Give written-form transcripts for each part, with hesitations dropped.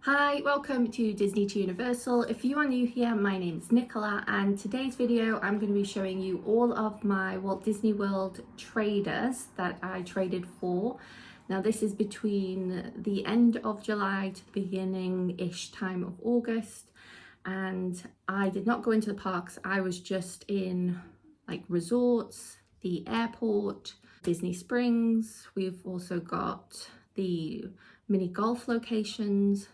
Hi, welcome to Disney to Universal. If you are new here, my name is Nicola, and today's video I'm going to be showing you all of my Walt Disney World traders that I traded for. Now this is between the end of July to the beginning-ish time of August, and I did not go into the parks. I was just in like resorts, the airport, Disney Springs. We've also got the mini golf locations,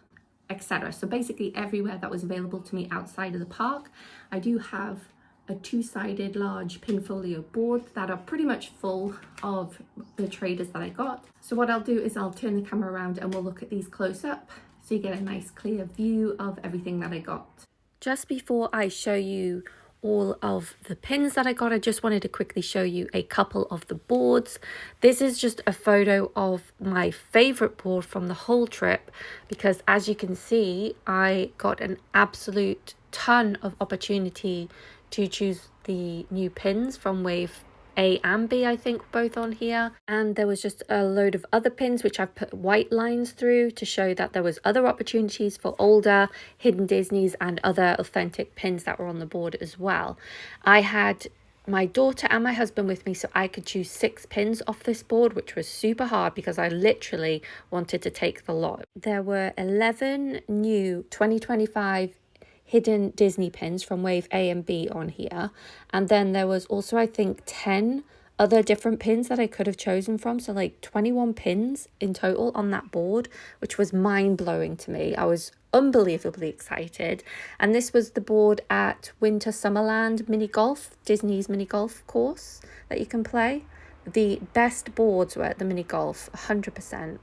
etc. So basically everywhere that was available to me outside of the park. I do have a two-sided large pinfolio board that are pretty much full of the traders that I got. So what I'll do is I'll turn the camera around and we'll look at these close up so you get a nice clear view of everything that I got. Just before I show you all of the pins that I got, I just wanted to quickly show you a couple of the boards. This is just a photo of my favorite board from the whole trip, because as you can see, I got an absolute ton of opportunity to choose the new pins from wave A and B, I think, both on here. And there was just a load of other pins which I've put white lines through to show that there was other opportunities for older hidden Disneys and other authentic pins that were on the board as well. I had my daughter and my husband with me, so I could choose 6 pins off this board, which was super hard because I literally wanted to take the lot. There were 11 new 2025 hidden Disney pins from wave A and B on here, and then there was also, I think, 10 other different pins that I could have chosen from, so like 21 pins in total on that board, which was mind-blowing to me. I was unbelievably excited. And this was the board at Winter Summerland mini golf, Disney's mini golf course that you can play. The best boards were at the mini golf, 100%.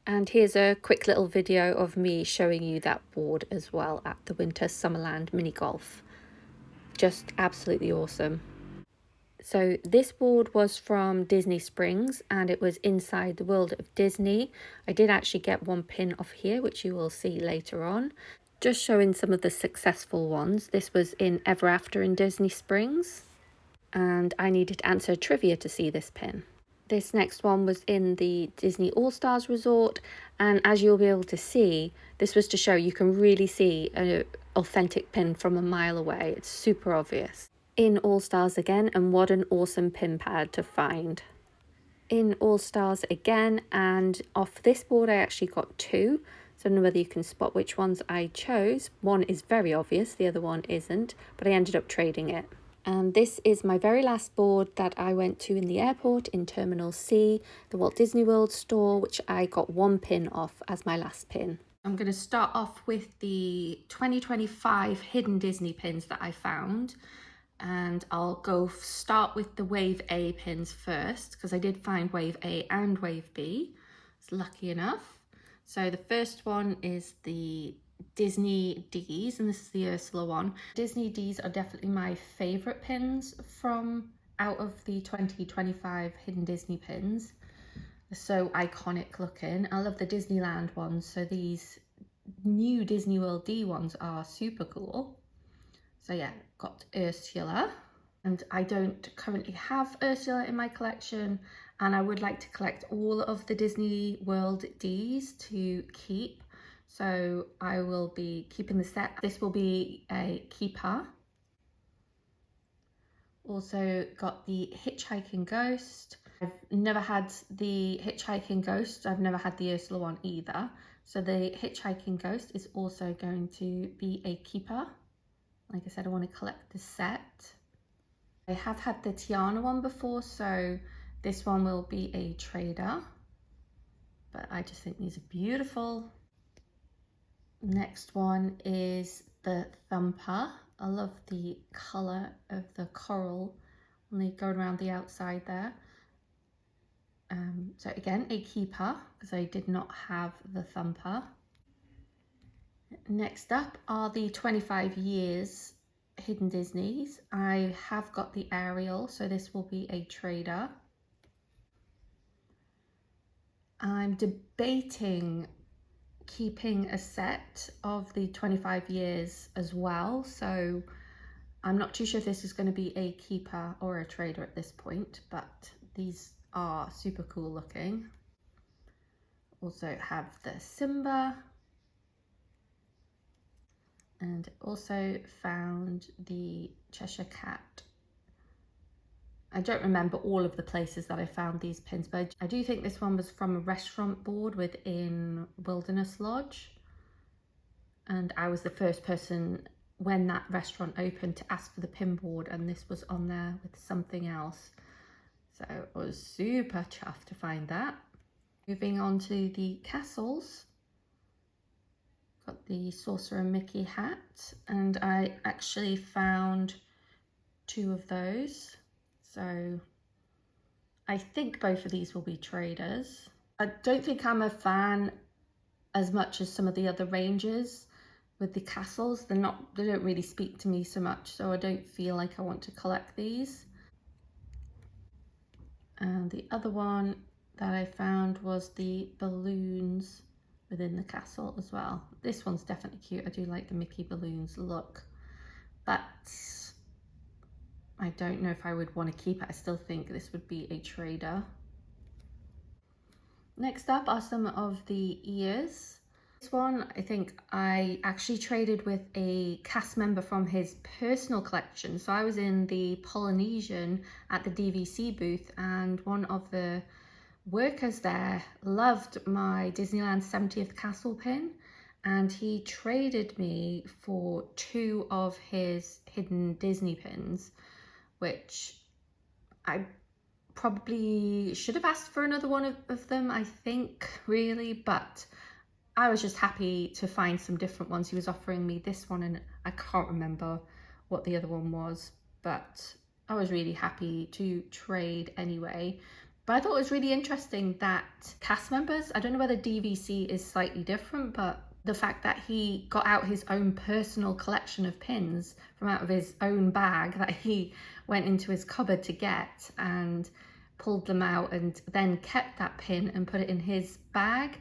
And here's a quick little video of me showing you that board as well at the Winter Summerland mini golf. Just absolutely awesome. So this board was from Disney Springs and it was inside the World of Disney. I did actually get one pin off here, which you will see later on. Just showing some of the successful ones. This was in Ever After in Disney Springs, and I needed to answer trivia to see this pin. This next one was in the Disney All-Stars Resort, and as you'll be able to see, this was to show you can really see an authentic pin from a mile away. It's super obvious. In All-Stars again, and what an awesome pin pad to find. In All-Stars again, and off this board I actually got 2, so I don't know whether you can spot which ones I chose. One is very obvious, the other one isn't, but I ended up trading it. And this is my very last board that I went to in the airport in Terminal C, the Walt Disney World store, which I got 1 pin off as my last pin. I'm going to start off with the 2025 hidden Disney pins that I found. And I'll start with the Wave A pins first, because I did find Wave A and Wave B. It's lucky enough. So the first one is the Disney D's, and this is the Ursula one. Disney D's are definitely my favorite pins from out of the 2025 hidden Disney pins. They're so iconic looking. I love the Disneyland ones, so these new Disney World D ones are super cool. So yeah, got Ursula, and I don't currently have Ursula in my collection, and I would like to collect all of the Disney World D's to keep. So I will be keeping the set. This will be a keeper. Also got the Hitchhiking Ghost. I've never had the Hitchhiking Ghost. I've never had the Ursula one either. So the Hitchhiking Ghost is also going to be a keeper. Like I said, I want to collect the set. I have had the Tiana one before, so this one will be a trader. But I just think these are beautiful. Next one is the Thumper. I love the colour of the coral when they go around the outside there. So again, a keeper, because I did not have the Thumper. Next up are the 25 years hidden Disneys. I have got the Ariel, so this will be a trader. I'm debating keeping a set of the 25 years as well, so I'm not too sure if this is going to be a keeper or a trader at this point, but these are super cool looking. Also have the Simba, And also found the Cheshire Cat. I don't remember all of the places that I found these pins, but I do think this one was from a restaurant board within Wilderness Lodge. And I was the first person when that restaurant opened to ask for the pin board, and this was on there with something else. So I was super chuffed to find that. Moving on to the castles. Got the Sorcerer Mickey hat, and I actually found 2 of those. So I think both of these will be traders. I don't think I'm a fan as much as some of the other ranges with the castles. They don't really speak to me so much, so I don't feel like I want to collect these. And the other one that I found was the balloons within the castle as well. This one's definitely cute. I do like the Mickey balloons look, but I don't know if I would want to keep it. I still think this would be a trader. Next up are some of the ears. This one, I think I actually traded with a cast member from his personal collection. So I was in the Polynesian at the DVC booth, and one of the workers there loved my Disneyland 70th castle pin, and he traded me for 2 of his hidden Disney pins, which I probably should have asked for another one of them, I think, really, but I was just happy to find some different ones. He was offering me this one, and I can't remember what the other one was, but I was really happy to trade anyway. But I thought it was really interesting that cast members, I don't know whether DVC is slightly different, but the fact that he got out his own personal collection of pins from out of his own bag that he went into his cupboard to get and pulled them out and then kept that pin and put it in his bag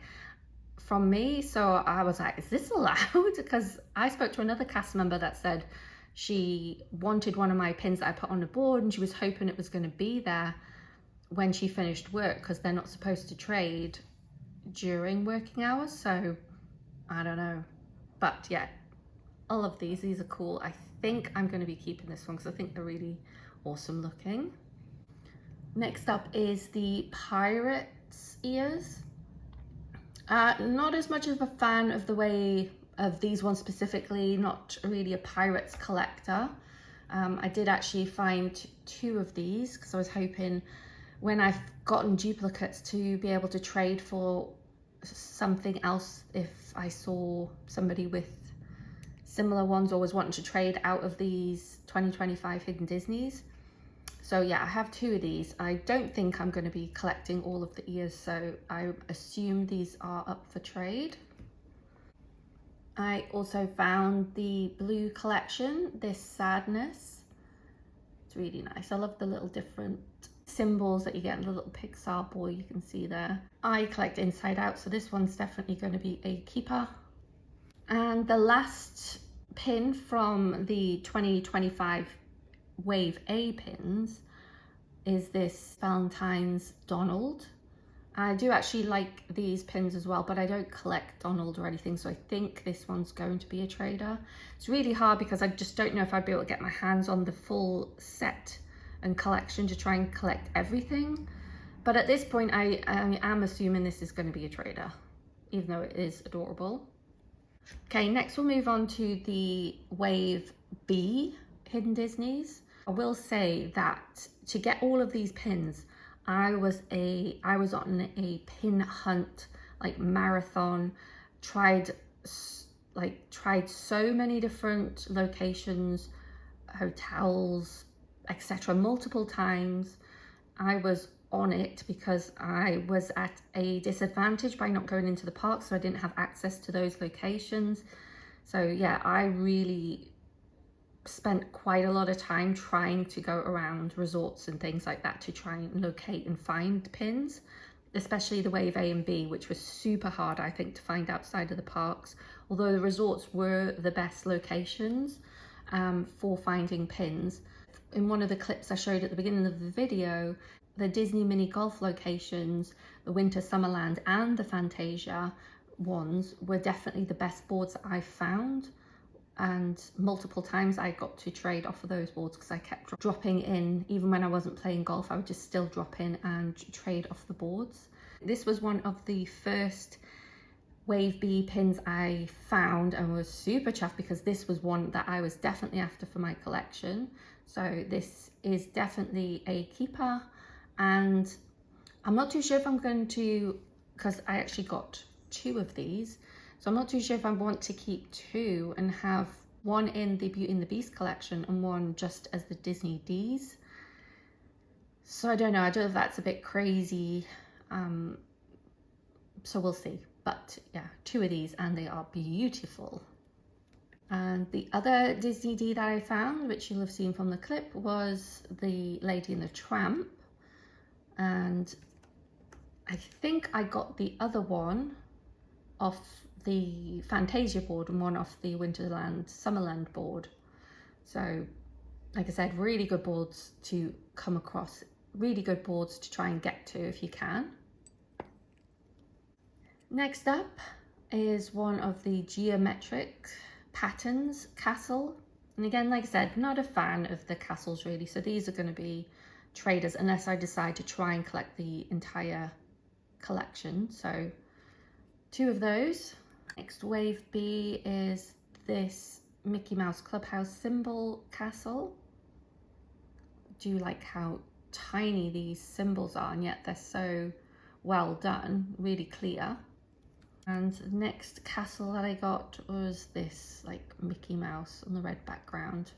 from me. So I was like, is this allowed? Because I spoke to another cast member that said she wanted one of my pins that I put on the board, and she was hoping it was going to be there when she finished work, because they're not supposed to trade during working hours. So I don't know, but yeah, all of these are cool. I think I'm going to be keeping this one because I think they're really awesome looking. Next up is the Pirates ears. Not as much of a fan of the way of these ones specifically, not really a Pirates collector. I did actually find 2 of these because I was hoping when I've gotten duplicates to be able to trade for something else if I saw somebody with similar ones or was wanting to trade out of these 2025 hidden Disneys. So yeah, I have 2 of these. I don't think I'm going to be collecting all of the ears, so I assume these are up for trade. I also found the blue collection, this Sadness. It's really nice. I love the little different symbols that you get in the little Pixar boy you can see there. I collect Inside Out, so this one's definitely going to be a keeper. And the last pin from the 2025 Wave A pins is this Valentine's Donald. I do actually like these pins as well, but I don't collect Donald or anything, so I think this one's going to be a trader. It's really hard because I just don't know if I'd be able to get my hands on the full set and collection to try and collect everything. But at this point, I am assuming this is going to be a trader, even though it is adorable. Okay, next we'll move on to the Wave B Hidden Disneys. I will say that to get all of these pins, I was on a pin hunt, like marathon, tried so many different locations, hotels, etc. multiple times. I was on it because I was at a disadvantage by not going into the park, so I didn't have access to those locations. So yeah, I really spent quite a lot of time trying to go around resorts and things like that to try and locate and find pins, especially the Wave A and B, which was super hard, I think, to find outside of the parks, although the resorts were the best locations for finding pins. In one of the clips I showed at the beginning of the video, the Disney mini golf locations, the Winter Summerland and the Fantasia ones were definitely the best boards that I found and multiple times I got to trade off of those boards because I kept dropping in. Even when I wasn't playing golf, I would just still drop in and trade off the boards. This was one of the first Wave B pins I found and was super chuffed because this was one that I was definitely after for my collection. So this is definitely a keeper, and I'm not too sure if I'm going to, because I actually got 2 of these, so I'm not too sure if I want to keep 2 and have one in the Beauty and the Beast collection and one just as the Disney Ds. So I don't know, I don't know if that's a bit crazy, so we'll see. But yeah, 2 of these and they are beautiful. And the other Disney D that I found, which you'll have seen from the clip, was the Lady and the Tramp. And I think I got the other one off the Fantasia board and one off the Winterland Summerland board. So like I said, really good boards to come across, really good boards to try and get to if you can. Next up is one of the geometric patterns castle, and again, like I said, not a fan of the castles really, so these are going to be traders unless I decide to try and collect the entire collection. So 2 of those. Next Wave B is this Mickey Mouse Clubhouse symbol castle. I do like how tiny these symbols are, and yet they're so well done, really clear. And the next castle that I got was this like Mickey Mouse on the red background.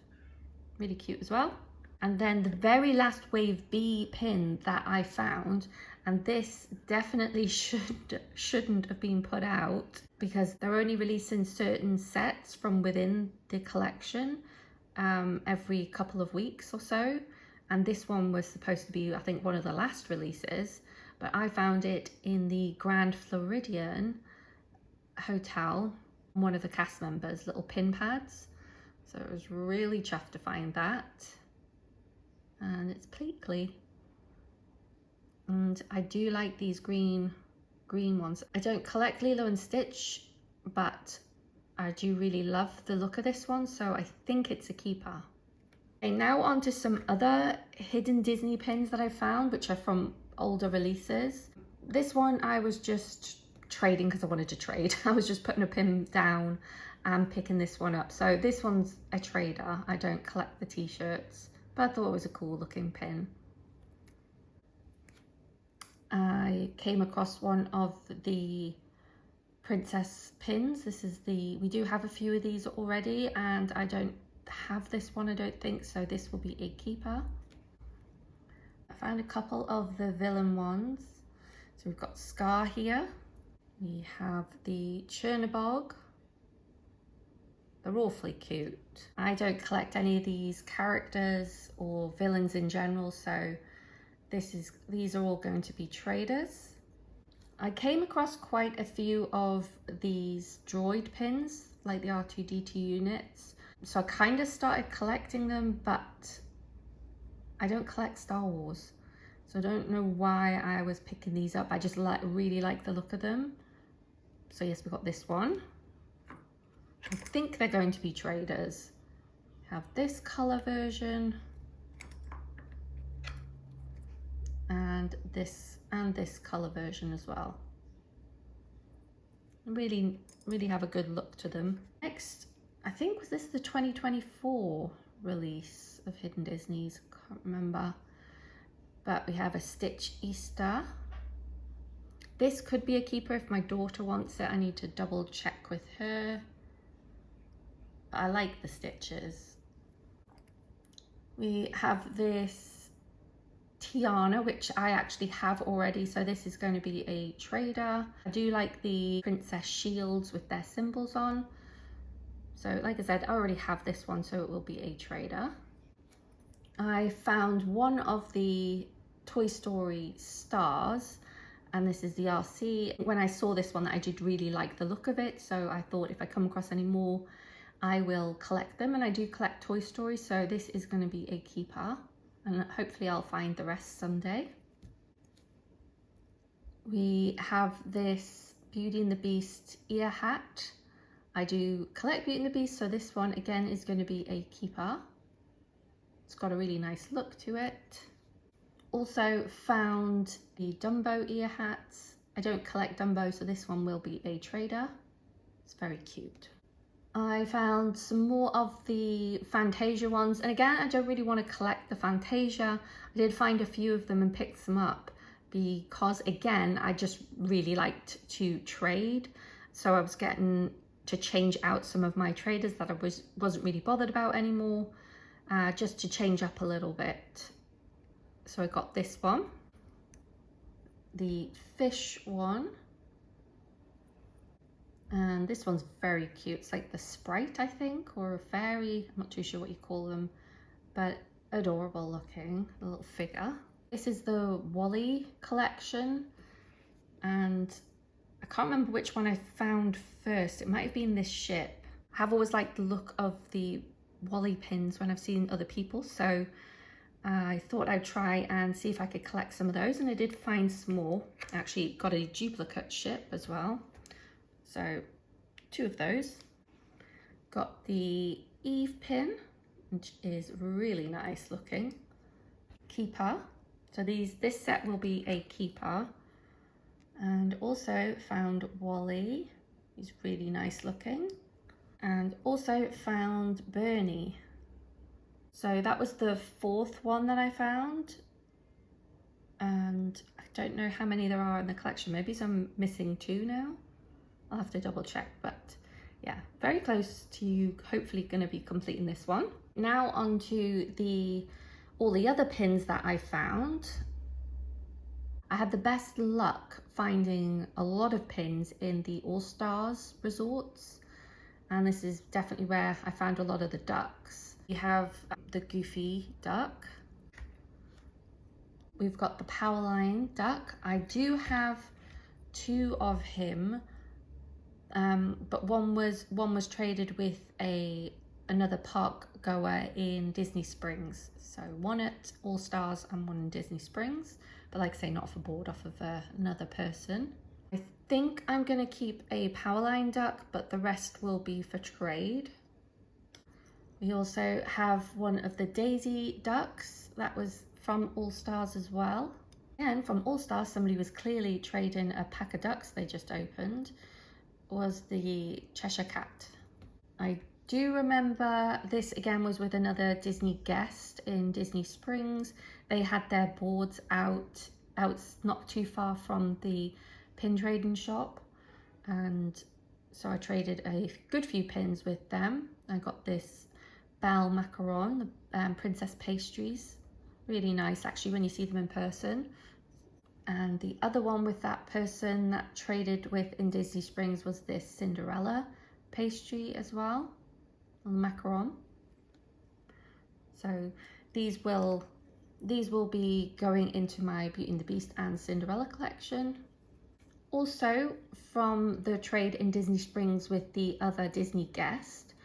Really cute as well. And then the very last Wave B pin that I found, and this definitely shouldn't have been put out because they're only releasing certain sets from within the collection every couple of weeks or so. And this one was supposed to be, I think, one of the last releases, but I found it in the Grand Floridian Hotel, one of the cast members' little pin pads. So I was really chuffed to find that. And it's pleatly. And I do like these green ones. I don't collect Lilo and Stitch, but I do really love the look of this one, so I think it's a keeper. Okay, now on to some other hidden Disney pins that I found, which are from older releases. This one I was just trading because I wanted to trade. I was just putting a pin down and picking this one up. So this one's a trader. I don't collect the t-shirts, but I thought it was a cool looking pin. I came across one of the princess pins. This is we do have a few of these already, and I don't have this one, I don't think, so this will be a keeper. I found a couple of the villain ones. So we've got Scar here. We have the Chernabog. They're awfully cute. I don't collect any of these characters or villains in general, so these are all going to be traders. I came across quite a few of these droid pins, like the R2-D2 units. So I kind of started collecting them, but I don't collect Star Wars. So I don't know why I was picking these up. I just really like the look of them. So yes, we've got this one. I think they're going to be traders. Have this color version. And this color version as well. Really have a good look to them. Next, I think, was this the 2024 release of Hidden Disney's? Can't remember. But we have a Stitch Easter. This could be a keeper if my daughter wants it. I need to double check with her. But I like the stitches. We have this Tiana, which I actually have already, so this is going to be a trader. I do like the princess shields with their symbols on. So like I said, I already have this one, so it will be a trader. I found one of the Toy Story stars, and this is the RC. When I saw this one, I did really like the look of it, so I thought if I come across any more, I will collect them. And I do collect Toy Story, so this is going to be a keeper, and hopefully I'll find the rest someday. We have this Beauty and the Beast ear hat. I do collect Beauty and the Beast, so this one again is going to be a keeper. It's got a really nice look to it. Also found the Dumbo ear hats. I don't collect Dumbo, so this one will be a trader. It's very cute. I found some more of the Fantasia ones, and again, I don't really want to collect the Fantasia. I did find a few of them and picked them up because again, I just really liked to trade. So I was getting to change out some of my traders that I wasn't really bothered about anymore, just to change up a little bit. So I got this one, the fish one, and this one's very cute. It's like the sprite, I think, or a fairy. I'm not too sure what you call them, but adorable looking, a little figure. This is the Wally collection, and I can't remember which one I found first. It might have been this ship. I have always liked the look of the Wally pins when I've seen other people, so I thought I'd try and see if I could collect some of those, and I did find some more. I actually got a duplicate ship as well, so 2 of those. Got the Eve pin, which is really nice looking. Keeper, so this set will be a keeper. And also found Wally, he's really nice looking. And also found Bernie. So that was the 4th one that I found. And I don't know how many there are in the collection. Maybe I'm missing 2 now. I'll have to double check, but yeah, very close to hopefully going to be completing this one. Now on to all the other pins that I found. I had the best luck finding a lot of pins in the All Stars resorts, and this is definitely where I found a lot of the ducks. We have the Goofy duck. We've got the Powerline duck. I do have 2 of him, but one was traded with another park goer in Disney Springs. So 1 at All Stars and 1 in Disney Springs. But like I say, not off a board, off of another person. I think I'm going to keep a Powerline duck, but the rest will be for trade. We also have one of the Daisy ducks. That was from All Stars as well. And from All Stars, somebody was clearly trading a pack of ducks they just opened. Was the Cheshire Cat. I do remember this again was with another Disney guest in Disney Springs. They had their boards out not too far from the pin trading shop, and so I traded a good few pins with them. I got this Belle Macaron, the princess pastries, really nice actually when you see them in person. And the other one with that person that traded with in Disney Springs was this Cinderella pastry as well, on the macaron. So these will be going into my Beauty and the Beast and Cinderella collection. Also from the trade in Disney Springs with the other Disney guest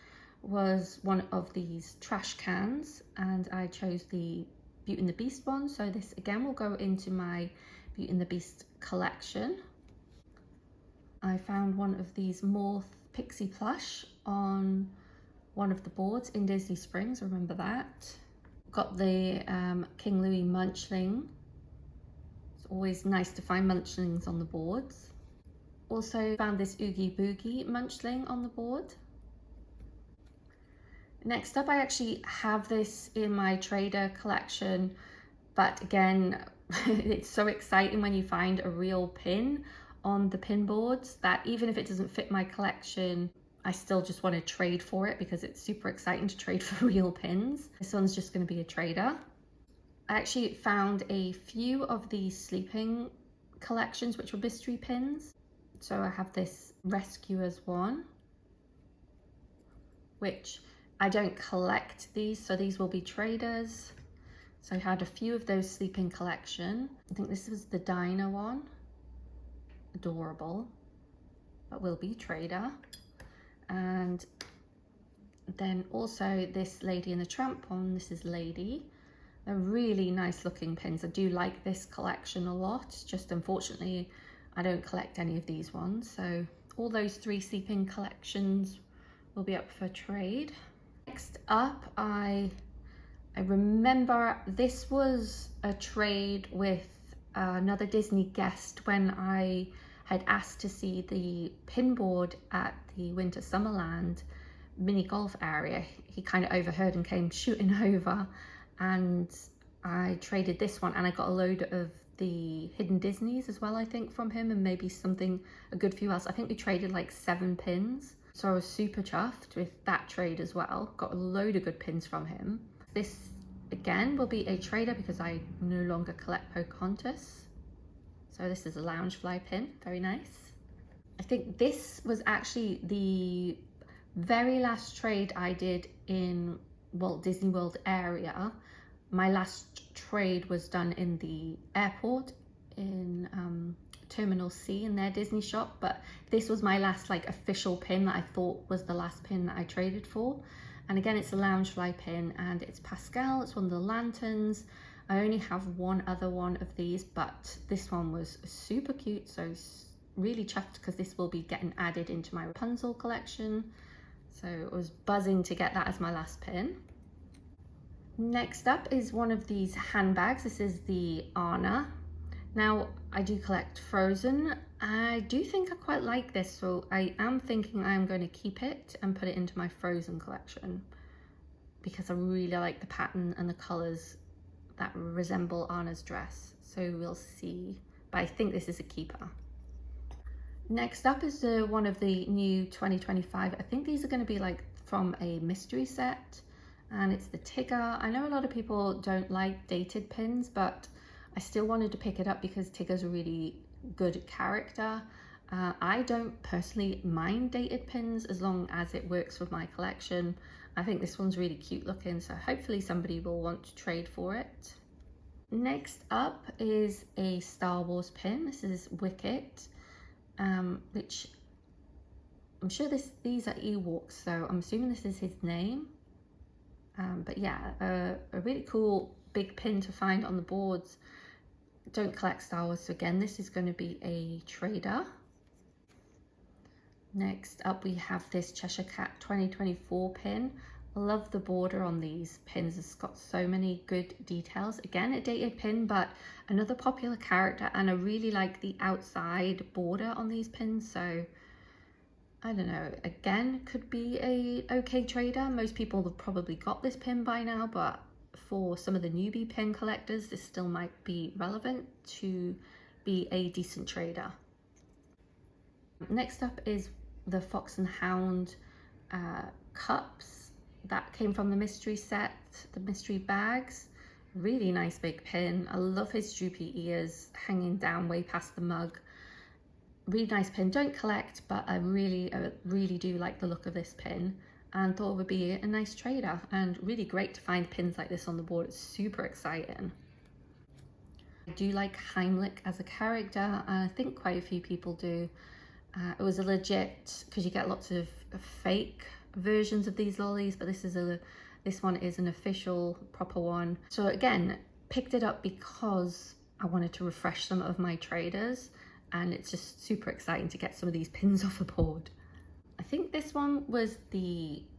was one of these trash cans, and I chose the Beauty and the Beast one. So this again will go into my Beauty and the Beast collection. I found one of these Morph Pixie plush on one of the boards in Disney Springs, remember that. Got the King Louis Munchling. It's always nice to find Munchlings on the boards. Also found this Oogie Boogie Munchling on the board. Next up, I actually have this in my trader collection, but again, it's so exciting when you find a real pin on the pin boards that even if it doesn't fit my collection, I still just want to trade for it because it's super exciting to trade for real pins. This one's just going to be a trader. I actually found a few of these sleeping collections which were mystery pins. So I have this Rescuers one, which I don't collect these, so these will be traders. So I had a few of those sleeping collection. I think this was the Dinah one. Adorable, but will be trader. And then also this Lady and the Tramp one. This is Lady. They're really nice looking pins. I do like this collection a lot. Just unfortunately, I don't collect any of these ones. So all those 3 sleeping collections will be up for trade. Next up, I remember this was a trade with another Disney guest when I had asked to see the pin board at the Winter Summerland mini golf area. He kind of overheard and came shooting over, and I traded this one, and I got a load of the hidden Disneys as well, I think, from him, and maybe a good few else. I think we traded like 7 pins, so I was super chuffed with that trade as well. Got a load of good pins from him. This again will be a trader because I no longer collect Pocahontas. So this is a Loungefly pin, very nice. I think this was actually the very last trade I did in Walt Disney World area. My last trade was done in the airport in Terminal C in their Disney shop, but this was my last like official pin that I thought was the last pin that I traded for. And again, it's a Loungefly pin and it's Pascal, it's one of the lanterns. I only have one other one of these, but this one was super cute, so really chuffed because this will be getting added into my Rapunzel collection. So I was buzzing to get that as my last pin. Next up is one of these handbags. This is the Anna. Now, I do collect Frozen. I do think I quite like this, so I am thinking I'm going to keep it and put it into my Frozen collection because I really like the pattern and the colours that resemble Anna's dress. So we'll see, but I think this is a keeper. Next up is one of the new 2025. I think these are going to be like from a mystery set, and it's the Tigger. I know a lot of people don't like dated pins, but I still wanted to pick it up because Tigger's a really good character. I don't personally mind dated pins as long as it works with my collection. I think this one's really cute looking, so hopefully somebody will want to trade for it. Next up is a Star Wars pin. This is Wicket, which I'm sure these are Ewoks, so I'm assuming this is his name. But yeah, a really cool big pin to find on the boards. Don't collect Star Wars, so again, this is going to be a trader. Next up, we have this Cheshire Cat 2024 pin. I love the border on these pins. It's got so many good details. Again, a dated pin, but another popular character, and I really like the outside border on these pins, so I don't know, again, could be a okay trader. Most people have probably got this pin by now, but for some of the newbie pin collectors, this still might be relevant to be a decent trader. Next up is the Fox and Hound cups that came from the mystery set, the mystery bags. Really nice big pin. I love his droopy ears hanging down way past the mug. Really nice pin. Don't collect, but I really do like the look of this pin and thought it would be a nice trader, and really great to find pins like this on the board. It's super exciting. I do like Heimlich as a character, and I think quite a few people do. It was a legit, because you get lots of fake versions of these lollies, but this one is an official proper one. So again, picked it up because I wanted to refresh some of my traders, and it's just super exciting to get some of these pins off the board. I think this one was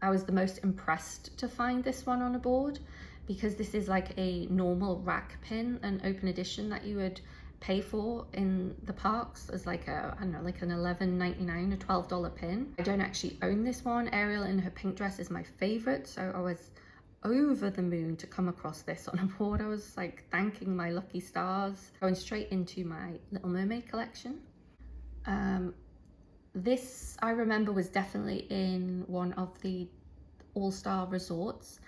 I was the most impressed to find this one on a board, because this is like a normal rack pin, an open edition that you would pay for in the parks as like I don't know, like an $11.99, a $12 pin. I don't actually own this one. Ariel in her pink dress is my favorite, so I was over the moon to come across this on a board. I was like thanking my lucky stars, going straight into my Little Mermaid collection. This I remember was definitely in one of the all-star resorts.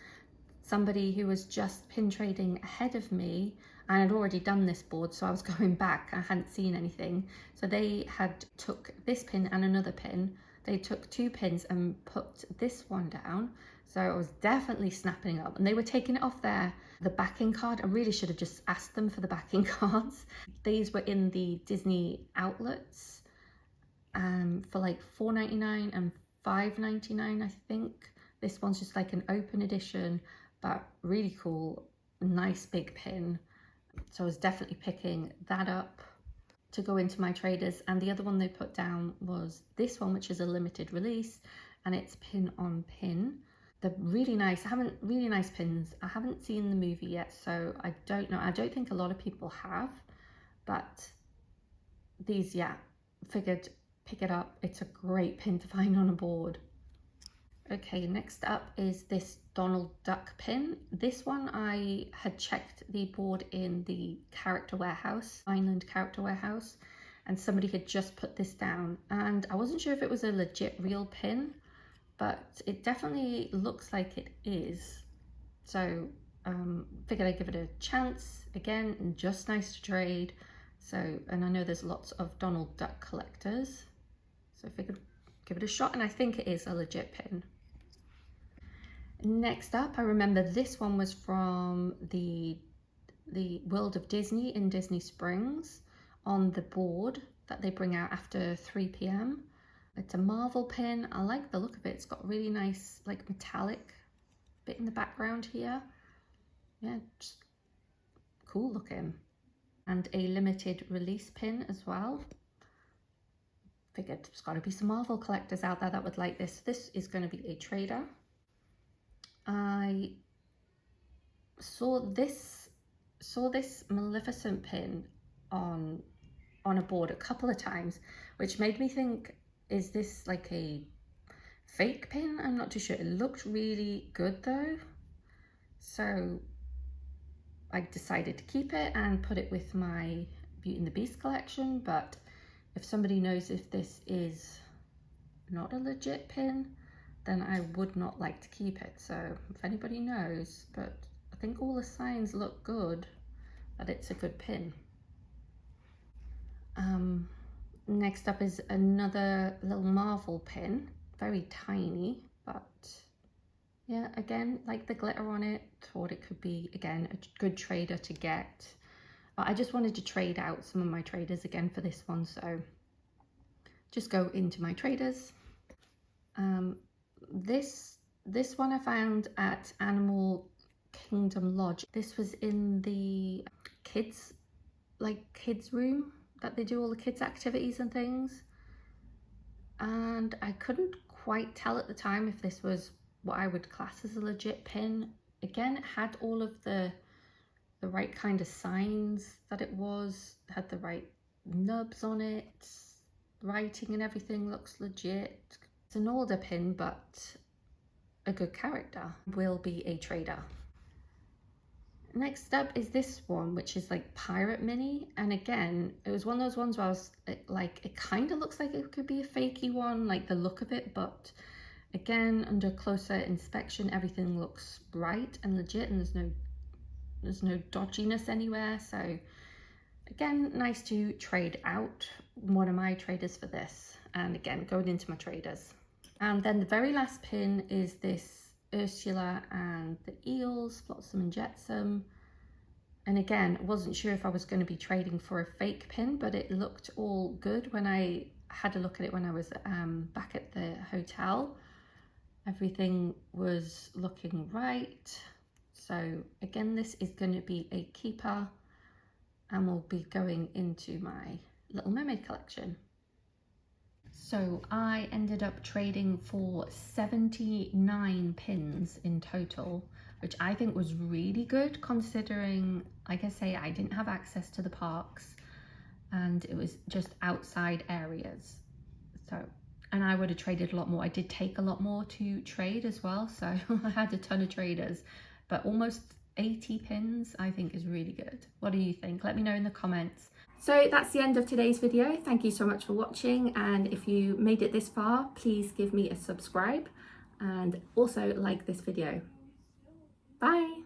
Somebody who was just pin trading ahead of me, and I'd already done this board, so I was going back, I hadn't seen anything. So they had took this pin and another pin. They took 2 pins and put this one down. So I was definitely snapping up, and they were taking it off the backing card. I really should have just asked them for the backing cards. These were in the Disney outlets for like $4.99 and $5.99, I think. This one's just like an open edition, but really cool, nice big pin. So I was definitely picking that up to go into my traders. And the other one they put down was this one, which is a limited release. and it's pin on pin. They're really nice. Really nice pins. I haven't seen the movie yet, so I don't know. I don't think a lot of people have, but these, yeah, figured pick it up. It's a great pin to find on a board. Okay, next up is this Donald Duck pin. This one I had checked the board in the character warehouse, Island character warehouse, and somebody had just put this down, and I wasn't sure if it was a legit real pin, but it definitely looks like it is. So figured I'd give it a chance. Again, just nice to trade. So, and I know there's lots of Donald Duck collectors, so I figured give it a shot, and I think it is a legit pin. Next up, I remember this one was from the World of Disney in Disney Springs on the board that they bring out after 3 p.m. It's a Marvel pin. I like the look of it. It's got really nice like metallic bit in the background here. Yeah, just cool looking. And a limited release pin as well. Figured there's got to be some Marvel collectors out there that would like this. This is going to be a trader. I saw this Maleficent pin on a board a couple of times, which made me think, is this like a fake pin? I'm not too sure. It looked really good though, so I decided to keep it and put it with my Beauty and the Beast collection. But if somebody knows if this is not a legit pin, then I would not like to keep it. So if anybody knows, but I think all the signs look good that it's a good pin. Next up is another little Marvel pin, very tiny, but yeah, again, like the glitter on it, thought it could be, again, a good trader to get. But I just wanted to trade out some of my traders again for this one, so just go into my traders. This one I found at Animal Kingdom Lodge. This was in the kids room that they do all the kids activities and things, and I couldn't quite tell at the time if this was what I would class as a legit pin. Again, it had all of the right kind of signs that it had the right nubs on it, writing and everything looks legit. It's an older pin, but a good character. Will be a trader. Next up is this one, which is like Pirate Mini, and again, it was one of those ones where I was like, it kind of looks like it could be a fakey one, like the look of it, but again, under closer inspection, everything looks right and legit, and there's no dodginess anywhere. So again, nice to trade out one of my traders for this, and again, going into my traders. And then the very last pin is this Ursula and the Eels, Flotsam and Jetsam. And again, I wasn't sure if I was going to be trading for a fake pin, but it looked all good when I had a look at it when I was back at the hotel. Everything was looking right. So again, this is going to be a keeper and will be going into my Little Mermaid collection. So I ended up trading for 79 pins in total, which I think was really good considering, like I say, I didn't have access to the parks and it was just outside areas. So, and I would have traded a lot more. I did take a lot more to trade as well, so I had a ton of traders, but almost 80 pins I think is really good. What do you think? Let me know in the comments. So that's the end of today's video. Thank you so much for watching, and if you made it this far, please give me a subscribe and also like this video. Bye!